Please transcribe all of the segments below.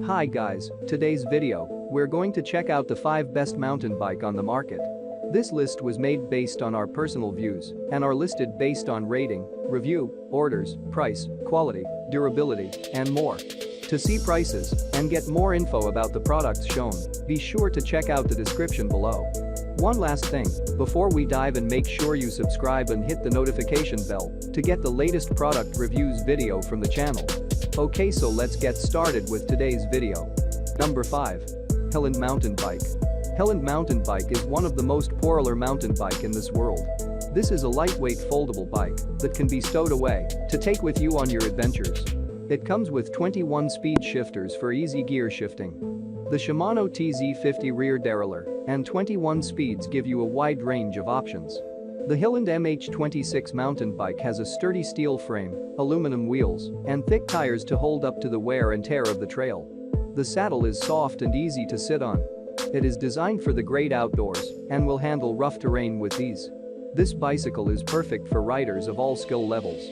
Hi guys, today's video, we're going to check out the 5 best mountain bike on the market. This list was made based on our personal views and are listed based on rating, review, orders, price, quality, durability, and more. To see prices and get more info about the products shown, be sure to check out the description below. One last thing, before we dive in, make sure you subscribe and hit the notification bell to get the latest product reviews video from the channel. Okay, so let's get started with today's video. Number 5. HILAND mountain bike. HILAND mountain bike is one of the most popular mountain bike in this world. This is a lightweight foldable bike that can be stowed away to take with you on your adventures. It comes with 21 speed shifters for easy gear shifting. The Shimano TZ50 rear derailleur and 21 speeds give you a wide range of options. The HILAND MH26 mountain bike has a sturdy steel frame, aluminum wheels, and thick tires to hold up to the wear and tear of the trail. The saddle is soft and easy to sit on. It is designed for the great outdoors and will handle rough terrain with ease. This bicycle is perfect for riders of all skill levels.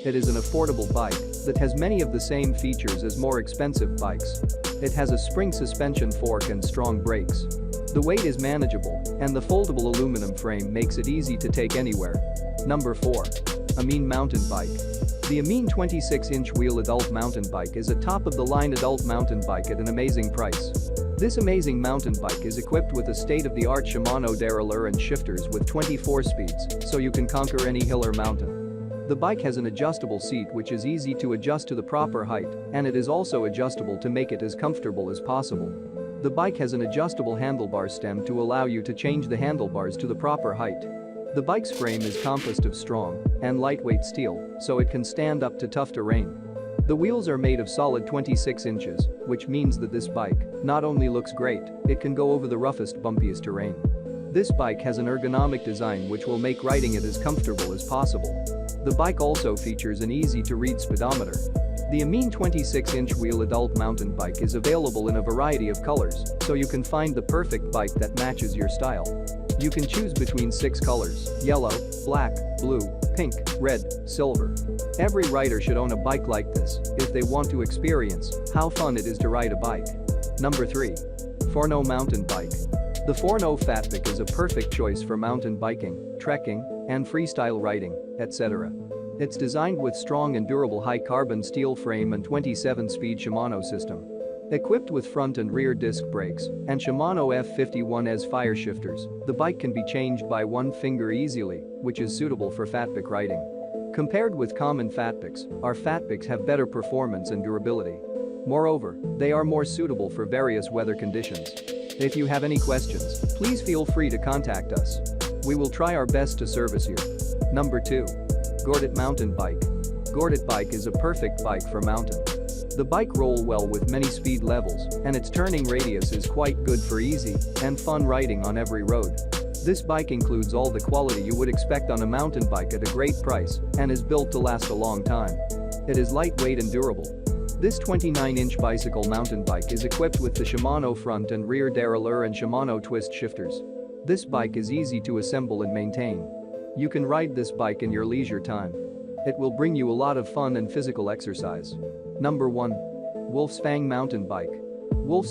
It is an affordable bike that has many of the same features as more expensive bikes. It has a spring suspension fork and strong brakes. The weight is manageable, and the foldable aluminum frame makes it easy to take anywhere. Number 4. AMIN mountain bike. The AMIN 26-inch wheel adult mountain bike is a top-of-the-line adult mountain bike at an amazing price. This amazing mountain bike is equipped with a state-of-the-art Shimano derailleur and shifters with 24 speeds, so you can conquer any hill or mountain. The bike has an adjustable seat which is easy to adjust to the proper height, and it is also adjustable to make it as comfortable as possible. The bike has an adjustable handlebar stem to allow you to change the handlebars to the proper height. The bike's frame is composed of strong and lightweight steel, so it can stand up to tough terrain. The wheels are made of solid 26 inches, which means that this bike not only looks great, it can go over the roughest, bumpiest terrain. This bike has an ergonomic design which will make riding it as comfortable as possible. The bike also features an easy-to-read speedometer. The AMIN 26-inch wheel adult mountain bike is available in a variety of colors, so you can find the perfect bike that matches your style. You can choose between 6 colors: yellow, black, blue, pink, red, silver. Every rider should own a bike like this if they want to experience how fun it is to ride a bike. Number 3. Forno mountain bike. The Forno Fatbike is a perfect choice for mountain biking, trekking, and freestyle riding, etc. It's designed with strong and durable high-carbon steel frame and 27-speed Shimano system. Equipped with front and rear disc brakes and Shimano F51S fire shifters, the bike can be changed by one finger easily, which is suitable for fatbike riding. Compared with common fatbikes, our fatbikes have better performance and durability. Moreover, they are more suitable for various weather conditions. If you have any questions, please feel free to contact us. We will try our best to service you. Number 2. GORTAT mountain bike. GORTAT bike is a perfect bike for mountain. The bike rolls well with many speed levels, and its turning radius is quite good for easy and fun riding on every road. This bike includes all the quality you would expect on a mountain bike at a great price and is built to last a long time. It is lightweight and durable. This 29-inch bicycle mountain bike is equipped with the Shimano front and rear derailleur and Shimano twist shifters. This bike is easy to assemble and maintain. You can ride this bike in your leisure time. It will bring you a lot of fun and physical exercise. Number 1. Fang mountain bike.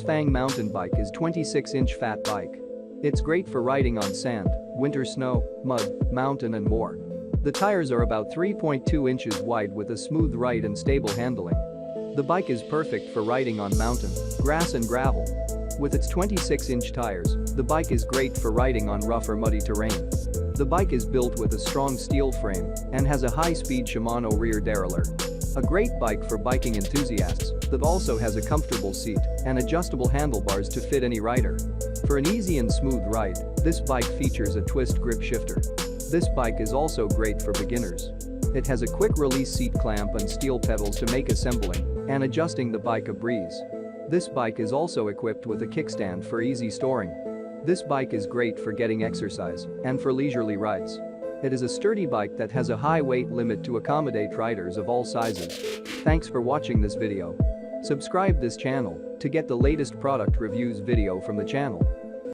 Fang mountain bike is 26-inch fat bike. It's great for riding on sand, winter snow, mud, mountain and more. The tires are about 3.2 inches wide with a smooth ride and stable handling. The bike is perfect for riding on mountain, grass and gravel. With its 26-inch tires, the bike is great for riding on rough or muddy terrain. The bike is built with a strong steel frame and has a high-speed Shimano rear derailleur. A great bike for biking enthusiasts that also has a comfortable seat and adjustable handlebars to fit any rider. For an easy and smooth ride, this bike features a twist grip shifter. This bike is also great for beginners. It has a quick-release seat clamp and steel pedals to make assembling and adjusting the bike a breeze. This bike is also equipped with a kickstand for easy storing. This bike is great for getting exercise and for leisurely rides. It is a sturdy bike that has a high weight limit to accommodate riders of all sizes. Thanks for watching this video. Subscribe this channel to get the latest product reviews video from the channel.